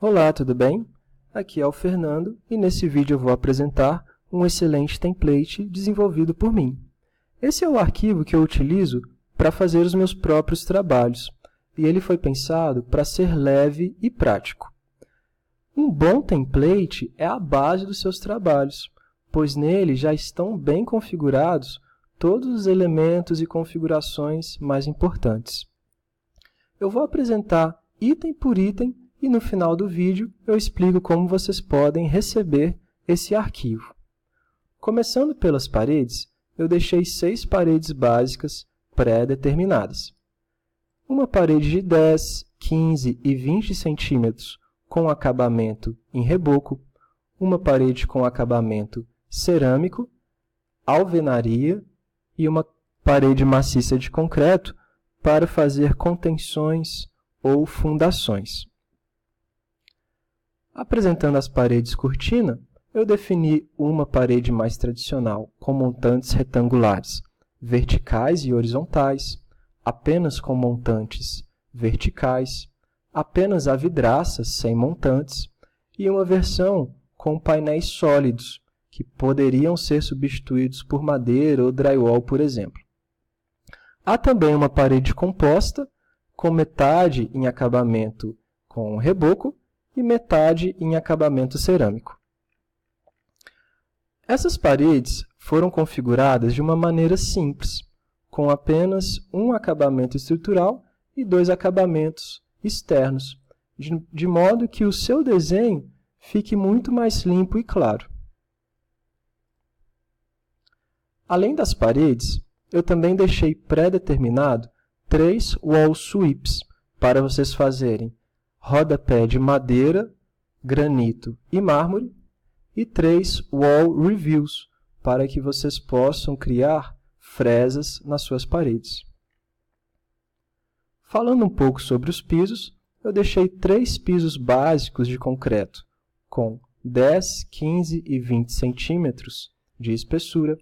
Olá, tudo bem? Aqui é o Fernando e nesse vídeo eu vou apresentar um excelente template desenvolvido por mim. Esse é o arquivo que eu utilizo para fazer os meus próprios trabalhos e ele foi pensado para ser leve e prático. Um bom template é a base dos seus trabalhos, pois nele já estão bem configurados todos os elementos e configurações mais importantes. Eu vou apresentar item por item e no final do vídeo eu explico como vocês podem receber esse arquivo. Começando pelas paredes, eu deixei 6 paredes básicas pré-determinadas. Uma parede de 10, 15 e 20 centímetros com acabamento em reboco, uma parede com acabamento cerâmico, alvenaria e uma parede maciça de concreto para fazer contenções ou fundações. Apresentando as paredes cortina, eu defini uma parede mais tradicional com montantes retangulares, verticais e horizontais, apenas com montantes verticais, apenas a vidraças sem montantes e uma versão com painéis sólidos, que poderiam ser substituídos por madeira ou drywall, por exemplo. Há também uma parede composta, com metade em acabamento com reboco e metade em acabamento cerâmico. Essas paredes foram configuradas de uma maneira simples, com apenas um acabamento estrutural e 2 acabamentos externos, de modo que o seu desenho fique muito mais limpo e claro. Além das paredes, eu também deixei pré-determinado 3 wall sweeps para vocês fazerem rodapé de madeira, granito e mármore e 3 wall reviews para que vocês possam criar fresas nas suas paredes. Falando um pouco sobre os pisos, eu deixei 3 pisos básicos de concreto com 10, 15 e 20 centímetros de espessura,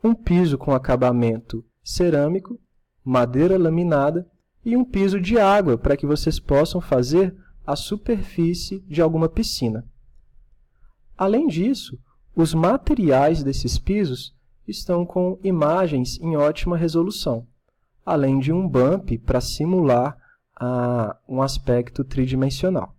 um piso com acabamento cerâmico, madeira laminada e um piso de água para que vocês possam fazer a superfície de alguma piscina. Além disso, os materiais desses pisos estão com imagens em ótima resolução, além de um bump para simular um aspecto tridimensional.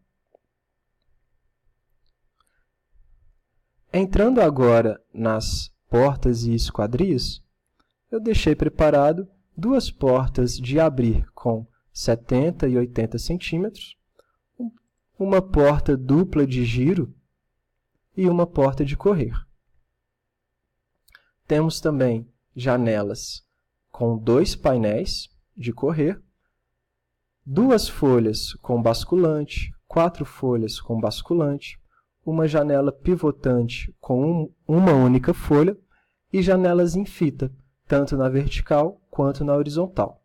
Entrando agora nas portas e esquadrias, eu deixei preparado 2 portas de abrir com 70 e 80 centímetros, uma porta dupla de giro e uma porta de correr. Temos também janelas com 2 painéis de correr, 2 folhas com basculante, 4 folhas com basculante, uma janela pivotante com uma única folha e janelas em fita, tanto na vertical quanto na horizontal.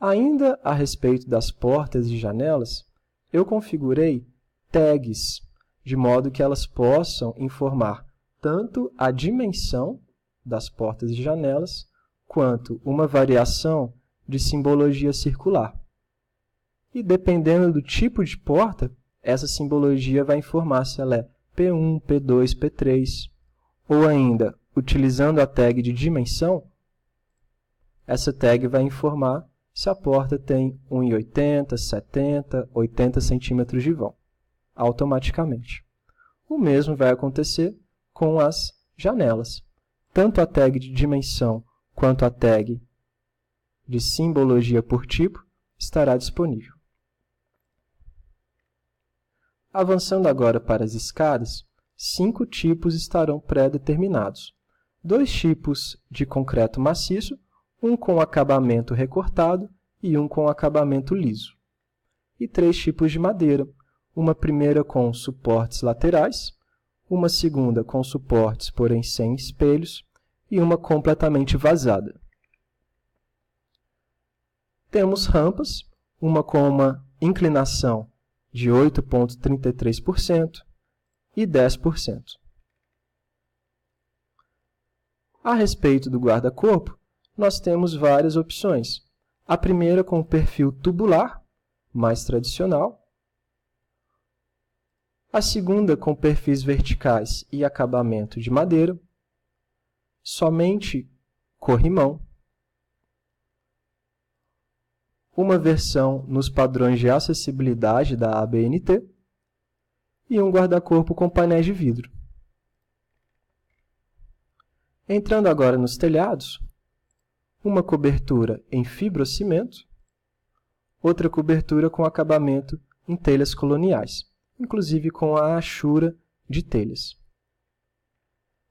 Ainda a respeito das portas e janelas, eu configurei tags, de modo que elas possam informar tanto a dimensão das portas e janelas, quanto uma variação de simbologia circular. E dependendo do tipo de porta, essa simbologia vai informar se ela é P1, P2, P3, ou ainda, utilizando a tag de dimensão, essa tag vai informar se a porta tem 1,80, 70, 80 centímetros de vão, automaticamente. O mesmo vai acontecer com as janelas. Tanto a tag de dimensão quanto a tag de simbologia por tipo estará disponível. Avançando agora para as escadas, 5 tipos estarão pré-determinados. 2 tipos de concreto maciço, um com acabamento recortado e um com acabamento liso. E 3 tipos de madeira, uma primeira com suportes laterais, uma segunda com suportes, porém sem espelhos, e uma completamente vazada. Temos rampas, uma com uma inclinação de 8,33% e 10%. A respeito do guarda-corpo, nós temos várias opções. A primeira com o perfil tubular, mais tradicional. a segunda com perfis verticais e acabamento de madeira, somente corrimão, uma versão nos padrões de acessibilidade da ABNT e um guarda-corpo com painéis de vidro. Entrando agora nos telhados, uma cobertura em fibrocimento, outra cobertura com acabamento em telhas coloniais, inclusive com a achura de telhas.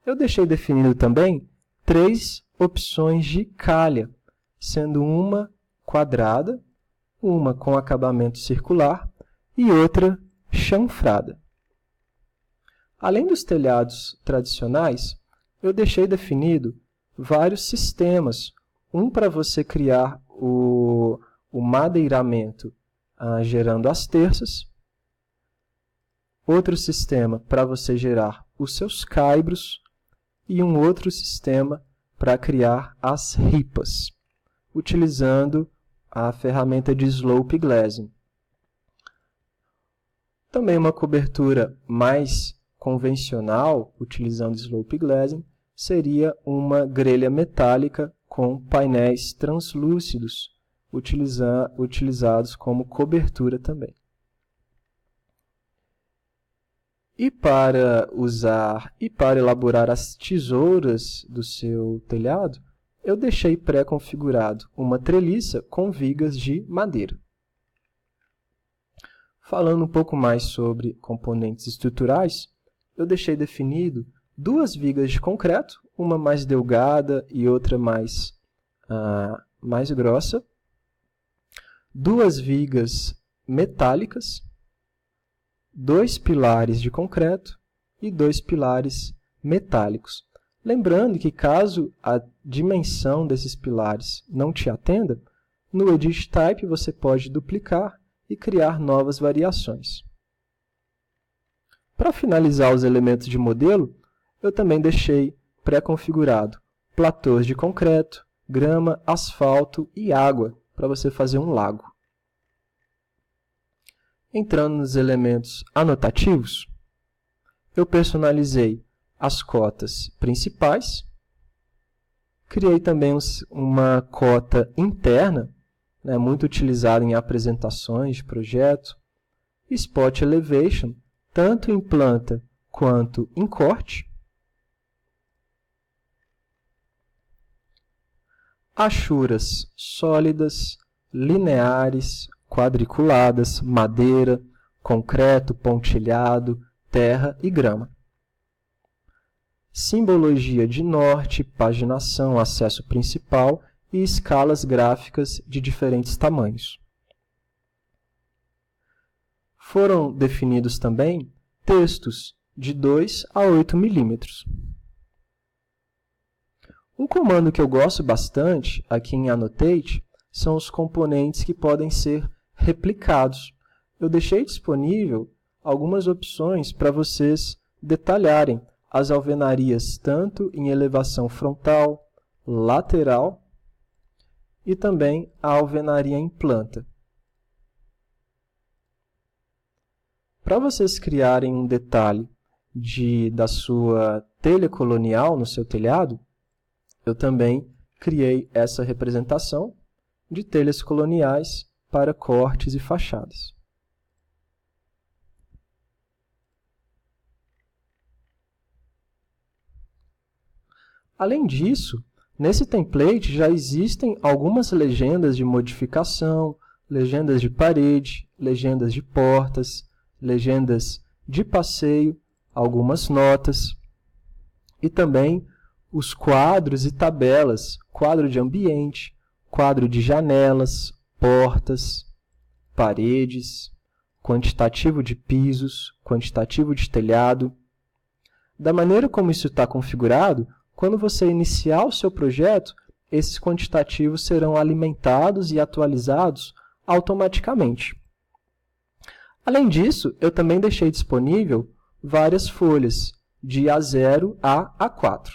Eu deixei definido também 3 opções de calha, sendo uma quadrada, uma com acabamento circular e outra chanfrada. Além dos telhados tradicionais, eu deixei definido vários sistemas, um para você criar o madeiramento gerando as terças, outro sistema para você gerar os seus caibros e um outro sistema para criar as ripas, utilizando a ferramenta de slope glazing. Também uma cobertura mais convencional, utilizando slope glazing, seria uma grelha metálica com painéis translúcidos, utilizados como cobertura também. E para elaborar as tesouras do seu telhado, eu deixei pré-configurado uma treliça com vigas de madeira. Falando um pouco mais sobre componentes estruturais, eu deixei definido 2 vigas de concreto, uma mais delgada e outra mais grossa, 2 vigas metálicas, 2 pilares de concreto e 2 pilares metálicos. Lembrando que caso a dimensão desses pilares não te atenda, no Edit Type você pode duplicar e criar novas variações. Para finalizar os elementos de modelo, eu também deixei pré-configurado platôs de concreto, grama, asfalto e água para você fazer um lago. Entrando nos elementos anotativos, eu personalizei as cotas principais, criei também uma cota interna, muito utilizada em apresentações de projeto, Spot Elevation, tanto em planta quanto em corte, achuras sólidas, lineares, quadriculadas, madeira, concreto, pontilhado, terra e grama. Simbologia de norte, paginação, acesso principal e escalas gráficas de diferentes tamanhos. Foram definidos também textos de 2 a 8 milímetros. Um comando que eu gosto bastante aqui em Annotate são os componentes que podem ser replicados. Eu deixei disponível algumas opções para vocês detalharem as alvenarias tanto em elevação frontal, lateral e também a alvenaria em planta. Para vocês criarem um detalhe da sua telha colonial no seu telhado, eu também criei essa representação de telhas coloniais para cortes e fachadas. Além disso, nesse template já existem algumas legendas de modificação, legendas de parede, legendas de portas, legendas de passeio, algumas notas e também os quadros e tabelas, quadro de ambiente, quadro de janelas, portas, paredes, quantitativo de pisos, quantitativo de telhado. Da maneira como isso está configurado, quando você iniciar o seu projeto, esses quantitativos serão alimentados e atualizados automaticamente. Além disso, eu também deixei disponível várias folhas de A0 a A4.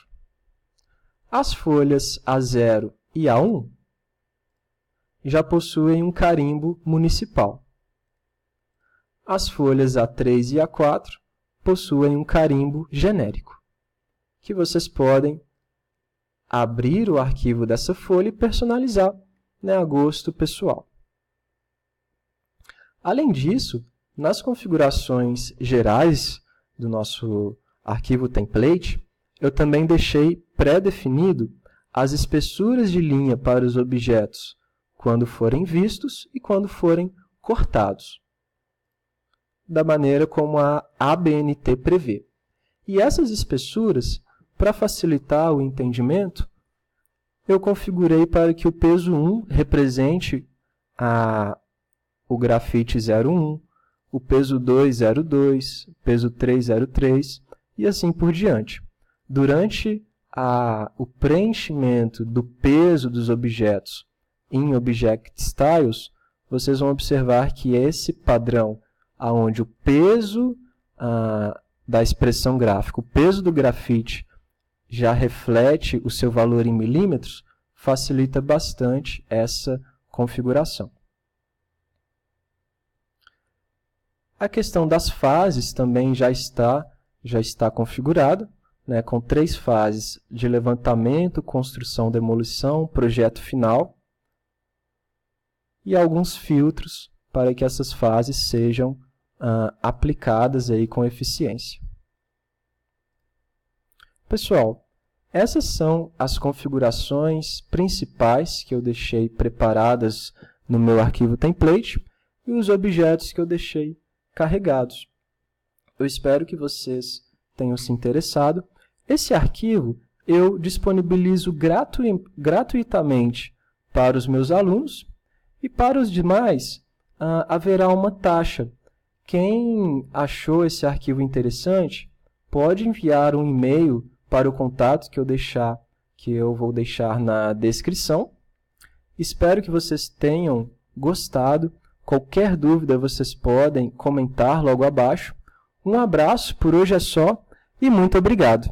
As folhas A0 e A1 já possuem um carimbo municipal. As folhas A3 e A4 possuem um carimbo genérico, que vocês podem abrir o arquivo dessa folha e personalizar, a gosto pessoal. Além disso, nas configurações gerais do nosso arquivo template, eu também deixei pré-definido as espessuras de linha para os objetos quando forem vistos e quando forem cortados, da maneira como a ABNT prevê. E essas espessuras, para facilitar o entendimento, eu configurei para que o peso 1 represente o grafite 01, o peso 2, 02, o peso 3, 03 e assim por diante. Durante o preenchimento do peso dos objetos em Object Styles, vocês vão observar que esse padrão, onde o peso da expressão gráfica, o peso do grafite, já reflete o seu valor em milímetros, facilita bastante essa configuração. A questão das fases também já está configurada, com 3 fases de levantamento, construção, demolição, projeto final, e alguns filtros para que essas fases sejam aplicadas aí com eficiência. Pessoal, essas são as configurações principais que eu deixei preparadas no meu arquivo template e os objetos que eu deixei carregados. Eu espero que vocês tenham se interessado. Esse arquivo eu disponibilizo gratuitamente para os meus alunos e para os demais haverá uma taxa. Quem achou esse arquivo interessante pode enviar um e-mail para o contato que eu vou deixar na descrição. Espero que vocês tenham gostado. Qualquer dúvida vocês podem comentar logo abaixo. Um abraço, por hoje é só e muito obrigado!